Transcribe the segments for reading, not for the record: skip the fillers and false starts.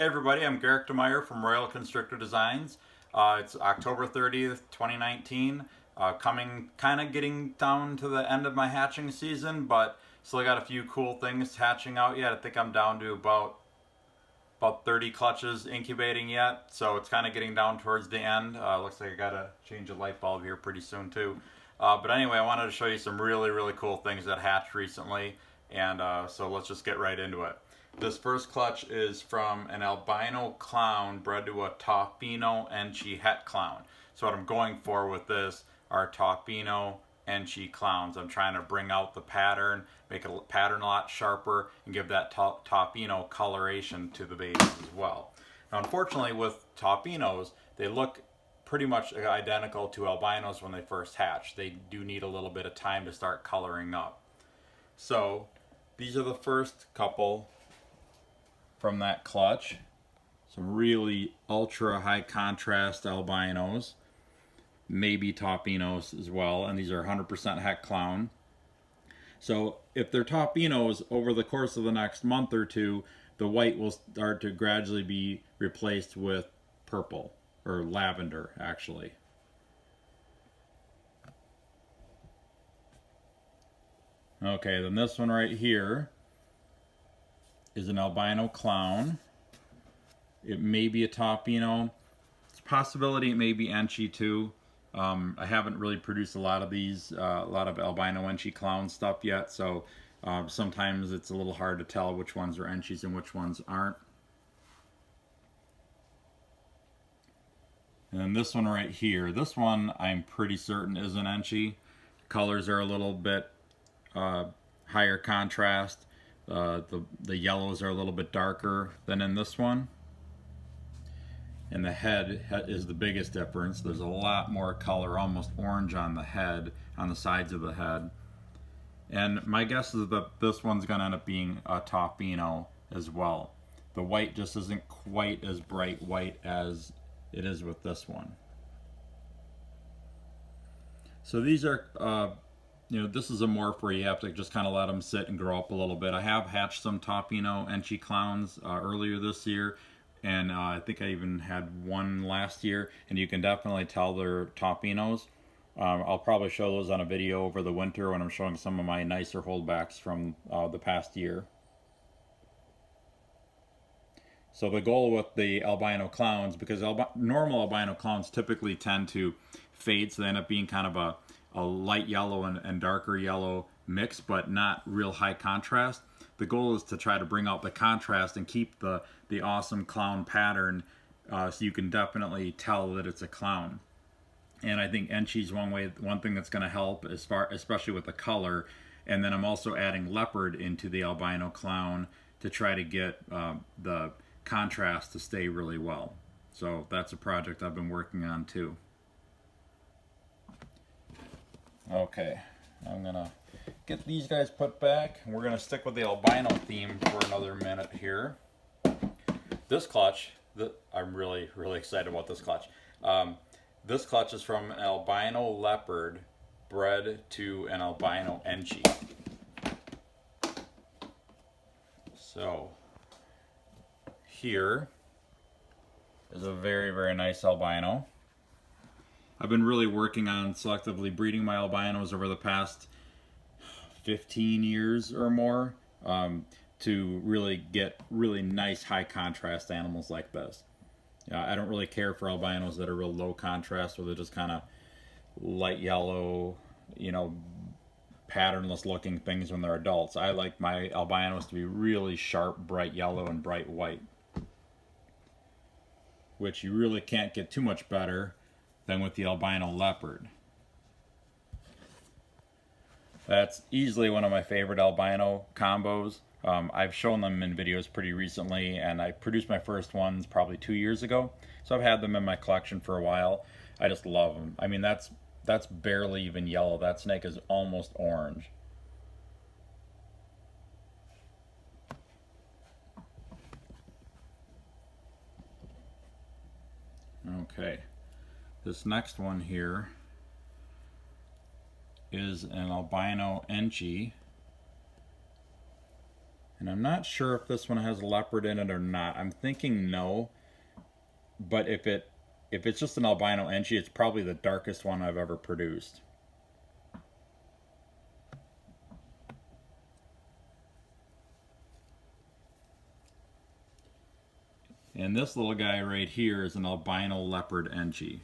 Hey everybody, I'm Garrick DeMeyer from Royal Constrictor Designs. It's October 30th, 2019. Getting down to the end of my hatching season, but still got a few cool things hatching out yet. I think I'm down to about 30 clutches incubating yet, so it's kind of getting down towards the end. Looks like I gotta change a light bulb here pretty soon too. But anyway, I wanted to show you some really cool things that hatched recently, and so let's just get right into it. This first clutch is from an albino clown bred to a Albino Enchi het clown. So what I'm going for with this are Albino Enchi clowns. I'm trying to bring out the pattern, make a pattern a lot sharper, and give that Albino coloration to the babies as well. Now unfortunately with Albinos, they look pretty much identical to albinos when they first hatch. They do need a little bit of time to start coloring up. So these are the first couple from that clutch. Some really ultra high contrast albinos, maybe Albinos as well, and these are 100% het clown. So if they're Albinos, over the course of the next month or two, the white will start to gradually be replaced with purple, or lavender actually. Okay, then this one right here is an albino clown. It may be a Albino. It's a possibility it may be Enchi too. I haven't really produced a lot of these, a lot of albino Enchi clown stuff yet, so sometimes it's a little hard to tell which ones are Enchis and which ones aren't. And then this one right here, this one I'm pretty certain is an Enchi. Colors are a little bit higher contrast. The yellows are a little bit darker than in this one. And the head is the biggest difference. There's a lot more color, almost orange on the head, on the sides of the head. And my guess is that this one's going to end up being a Albino as well. The white just isn't quite as bright white as it is with this one. So these are this is a morph where you have to just kind of let them sit and grow up a little bit. I have hatched some Albino Enchi clowns earlier this year, and I think I even had one last year, and you can definitely tell they're Albinos. I'll probably show those on a video over the winter when I'm showing some of my nicer holdbacks from the past year. So the goal with the albino clowns, because normal albino clowns typically tend to fade, so they end up being kind of a light yellow and darker yellow mix, but not real high contrast. The goal is to try to bring out the contrast and keep the awesome clown pattern, so you can definitely tell that it's a clown. And I think Enchi's one thing that's going to help, especially with the color. And then I'm also adding leopard into the albino clown to try to get the contrast to stay really well. So that's a project I've been working on too. Okay, I'm gonna get these guys put back. We're gonna stick with the albino theme for another minute here. This clutch, I'm really excited about this clutch. This clutch is from an albino leopard bred to an albino Enchi. So here is a very nice albino. I've been really working on selectively breeding my albinos over the past 15 years or more to really get really nice high contrast animals like this. I don't really care for albinos that are real low contrast, or they're just kind of light yellow, patternless looking things when they're adults. I like my albinos to be really sharp, bright yellow and bright white, which you really can't get too much better than with the albino leopard. That's easily one of my favorite albino combos. I've shown them in videos pretty recently, and I produced my first ones probably 2 years ago. So I've had them in my collection for a while. I just love them. I mean, that's barely even yellow. That snake is almost orange. Okay. This next one here is an albino Enchi, And I'm not sure if this one has leopard in it or not. I'm thinking no, but if it's just an albino Enchi, it's probably the darkest one I've ever produced. And this little guy right here is an albino leopard Enchi.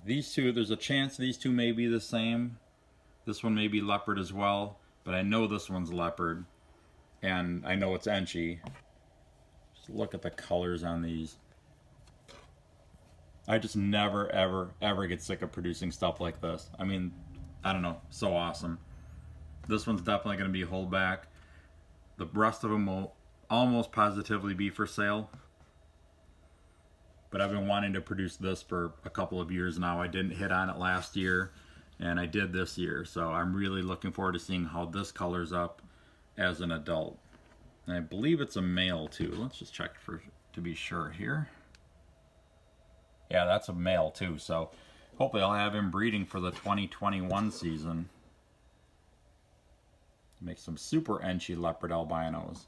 These two, there's a chance these two may be the same. This one may be leopard as well, but I know this one's leopard, and I know it's Enchi. Just look at the colors on these. I just never, ever, ever get sick of producing stuff like this. I mean, I don't know, so awesome. This one's definitely going to be holdback. The rest of them will almost positively be for sale. But I've been wanting to produce this for a couple of years now. I didn't hit on it last year, and I did this year. So I'm really looking forward to seeing how this colors up as an adult. And I believe it's a male too. Let's just check to be sure here. Yeah, that's a male too. So hopefully I'll have him breeding for the 2021 season. Make some super Enchi leopard albinos.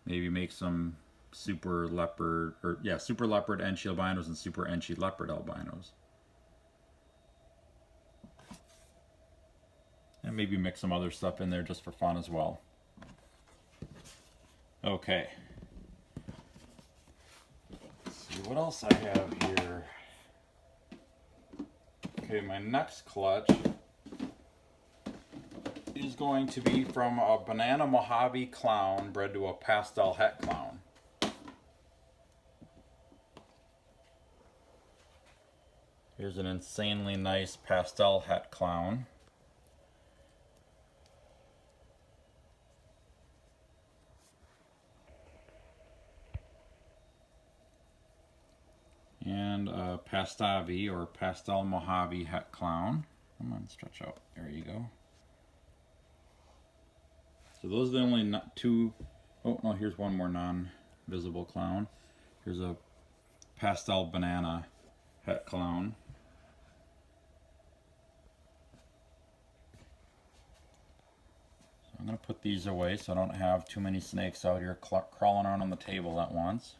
Maybe make some super leopard, super leopard Enchi albinos and super Enchi leopard albinos. And maybe mix some other stuff in there just for fun as well. Okay. Let's see what else I have here. Okay, my next clutch is going to be from a banana Mojave clown bred to a pastel het clown. Here's an insanely nice pastel het clown. And a Pastavi or pastel Mojave het clown. Come on, stretch out. There you go. So those are the only two. Oh no, here's one more non-visible clown. Here's a pastel banana het clown. I'm going to put these away so I don't have too many snakes out here crawling around on the table at once.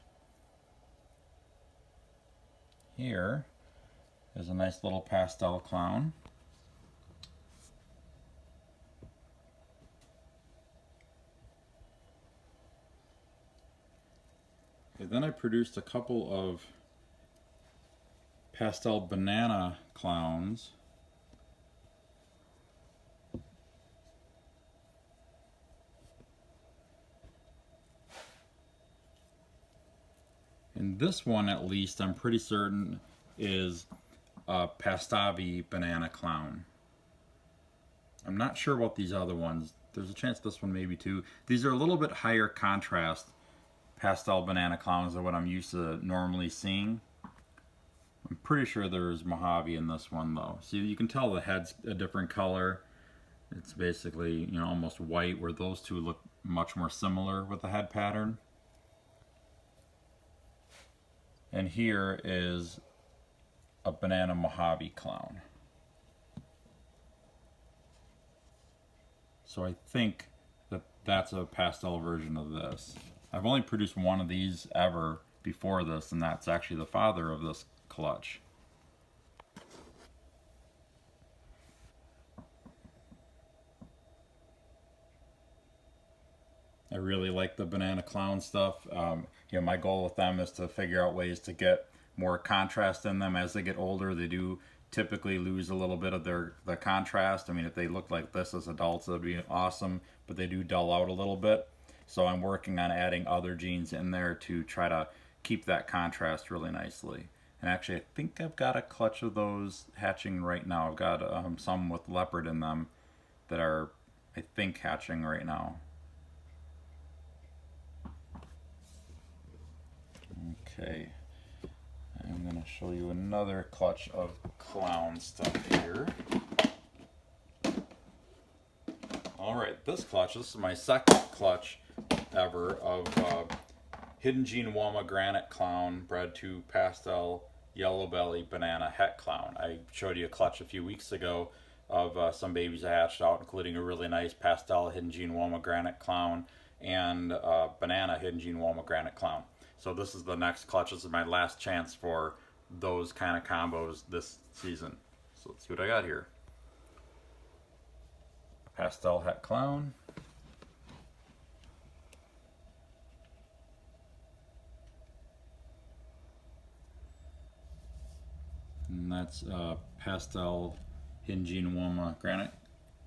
Here is a nice little pastel clown. Okay, then I produced a couple of pastel banana clowns. And this one, at least, I'm pretty certain is a Pastavi banana clown. I'm not sure about these other ones. There's a chance this one may be too. These are a little bit higher contrast pastel banana clowns than what I'm used to normally seeing. I'm pretty sure there's Mojave in this one though. See, you can tell the head's a different color. It's basically, you know, almost white, where those two look much more similar with the head pattern. And here is a banana Mojave clown. So I think that that's a pastel version of this. I've only produced one of these ever before this, and that's actually the father of this clutch. I really like the banana clown stuff. You know, my goal with them is to figure out ways to get more contrast in them. As they get older, they do typically lose a little bit of the contrast. I mean, if they look like this as adults, that would be awesome, but they do dull out a little bit. So I'm working on adding other genes in there to try to keep that contrast really nicely. And actually, I think I've got a clutch of those hatching right now. I've got some with leopard in them that are, I think, hatching right now. Okay, I'm going to show you another clutch of clown stuff here. Alright, this is my second clutch ever of Hidden Gene Woma Granite clown bred to pastel yellow belly banana het clown. I showed you a clutch a few weeks ago of some babies I hatched out, including a really nice pastel Hidden Gene Woma Granite Clown and banana Hidden Gene Woma Granite Clown. So this is the next clutch. This is my last chance for those kind of combos this season. So let's see what I got here. Pastel Het Clown. And that's pastel Hidden Gene Woma Granite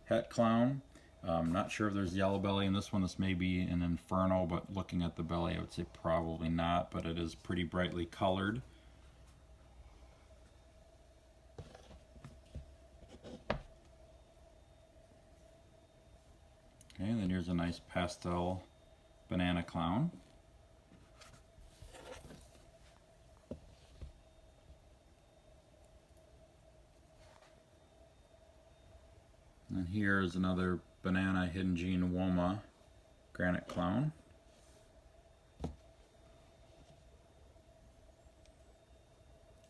Het Clown. Not sure if there's yellow belly in this one. This may be an Inferno, but looking at the belly I would say probably not, but it is pretty brightly colored. Okay, and then here's a nice pastel Banana Clown. And here's another banana Hidden Gene Woma Granite Clown.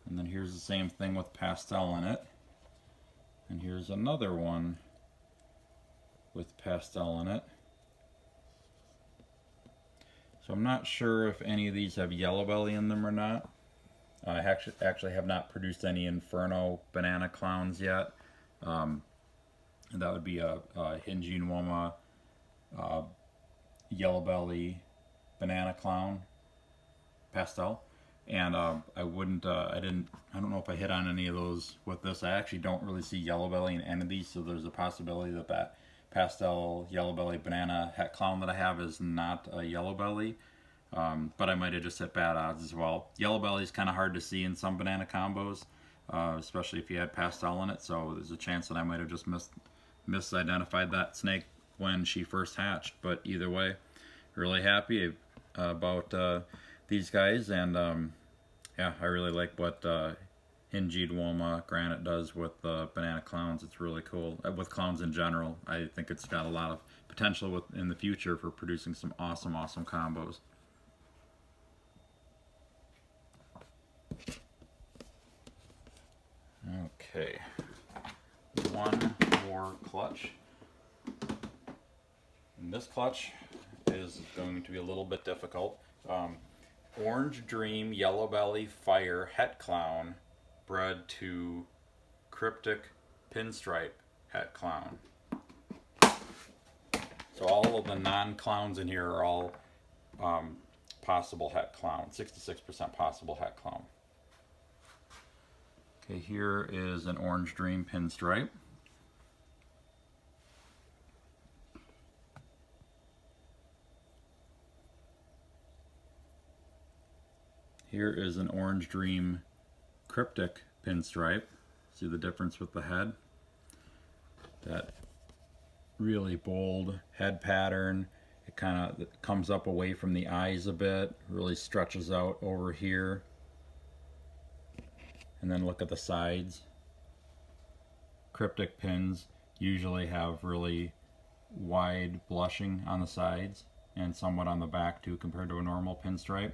And then here's the same thing with pastel in it. And here's another one with pastel in it. So I'm not sure if any of these have yellow belly in them or not. I actually have not produced any Inferno banana clowns yet. That would be a Hidden Gene Woma yellow belly banana clown pastel. And I don't know if I hit on any of those with this. I actually don't really see yellow belly in any of these, so there's a possibility that that pastel yellow belly banana Het Clown that I have is not a yellow belly. But I might have just hit bad odds as well. Yellow belly is kind of hard to see in some banana combos, especially if you had pastel in it, so there's a chance that I might have just misidentified that snake when she first hatched. But either way, really happy about these guys, and yeah, I really like what Hidden Gene Woma Granite does with banana clowns. It's really cool. With clowns in general, I think it's got a lot of potential in the future for producing some awesome combos. Okay, one more clutch. And this clutch is going to be a little bit difficult. Orange Dream Yellow Belly Fire Het Clown bred to Cryptic Pinstripe Het Clown. So all of the non-clowns in here are all possible Het Clown, 66% possible Het Clown. Okay, here is an Orange Dream Pinstripe. Here is an Orange Dream Cryptic Pinstripe. See the difference with the head? That really bold head pattern. It kind of comes up away from the eyes a bit, really stretches out over here. And then look at the sides. Cryptic pins usually have really wide blushing on the sides and somewhat on the back too compared to a normal pinstripe.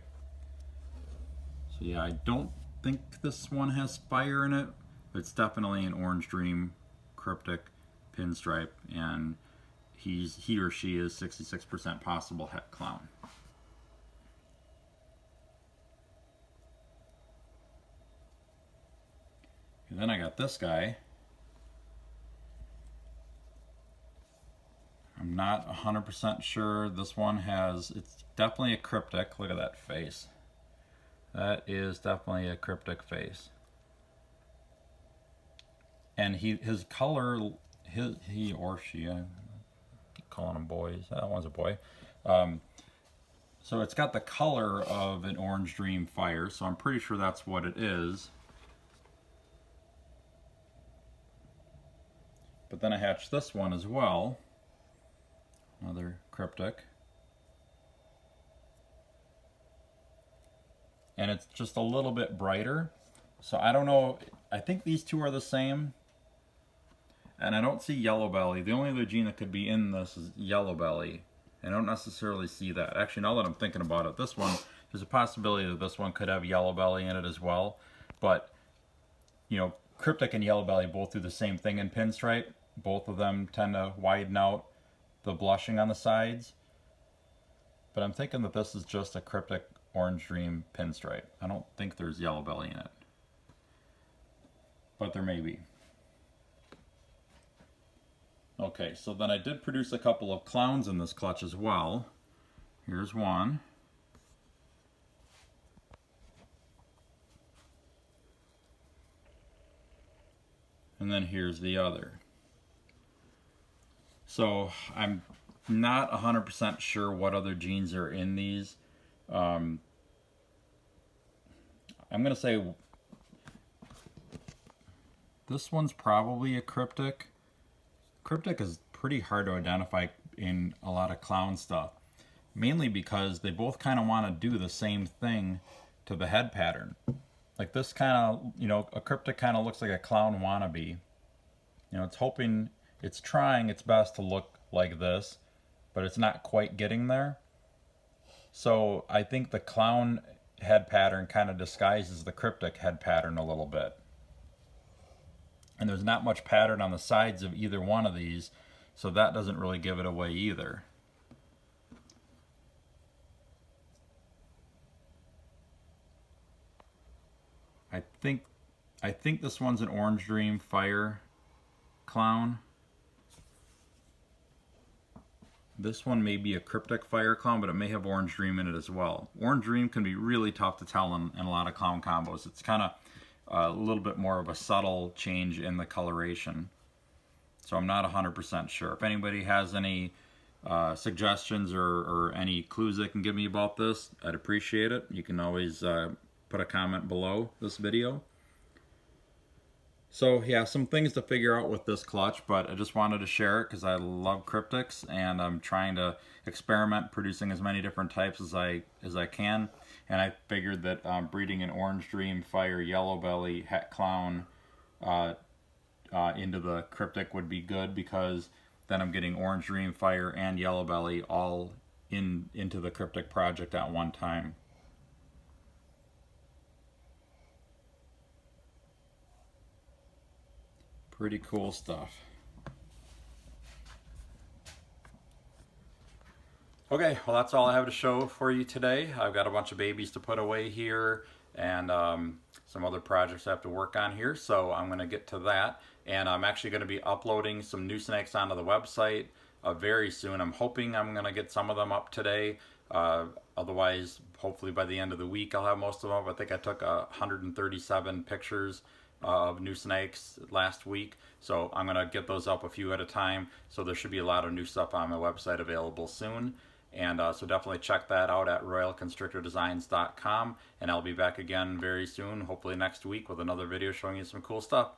So yeah, I don't think this one has fire in it, but it's definitely an Orange Dream Cryptic Pinstripe, and he or she is 66% possible Het Clown. And then I got this guy. I'm not 100% sure. This one it's definitely a cryptic. Look at that face. That is definitely a cryptic face. And his color, he or she, I keep calling them boys. That one's a boy. So it's got the color of an Orange Dream Fire, so I'm pretty sure that's what it is. But then I hatched this one as well. Another cryptic. And it's just a little bit brighter. So I don't know, I think these two are the same. And I don't see yellow belly. The only other gene that could be in this is yellow belly. I don't necessarily see that. Actually, now that I'm thinking about it, this one, there's a possibility that this one could have yellow belly in it as well. But, you know, Cryptic and Yellow Belly both do the same thing in pinstripe. Both of them tend to widen out the blushing on the sides. But I'm thinking that this is just a Cryptic Orange Dream pinstripe. I don't think there's Yellow Belly in it. But there may be. Okay, so then I did produce a couple of clowns in this clutch as well. Here's one. And then here's the other. So I'm not 100% sure what other genes are in these. I'm going to say this one's probably a Cryptic. Cryptic is pretty hard to identify in a lot of clown stuff. Mainly because they both kind of want to do the same thing to the head pattern. Like this kind of, you know, a Cryptic kind of looks like a clown wannabe. You know, it's hoping, it's trying its best to look like this, but it's not quite getting there. So I think the clown head pattern kind of disguises the Cryptic head pattern a little bit. And there's not much pattern on the sides of either one of these, so that doesn't really give it away either. I think this one's an Orange Dream Fire clown. This one may be a Cryptic Fire clown, but it may have Orange Dream in it as well. Orange Dream can be really tough to tell in a lot of clown combos. It's kind of a little bit more of a subtle change in the coloration. So I'm not 100% sure. If anybody has any suggestions or any clues they can give me about this, I'd appreciate it. You can always put a comment below this video. So yeah, some things to figure out with this clutch, but I just wanted to share it because I love Cryptics and I'm trying to experiment producing as many different types as I can. And I figured that breeding an Orange Dream Fire Yellow Belly Het Clown into the Cryptic would be good, because then I'm getting Orange Dream Fire and Yellow Belly all into the Cryptic project at one time. Pretty cool stuff. Okay, well that's all I have to show for you today. I've got a bunch of babies to put away here and some other projects I have to work on here, so I'm going to get to that. And I'm actually going to be uploading some new snakes onto the website very soon. I'm hoping I'm going to get some of them up today. Otherwise, hopefully by the end of the week I'll have most of them. I think I took 137 pictures of new snakes last week, so I'm gonna get those up a few at a time, so there should be a lot of new stuff on my website available soon. And so definitely check that out at royalconstrictordesigns.com, and I'll be back again very soon, hopefully next week, with another video showing you some cool stuff.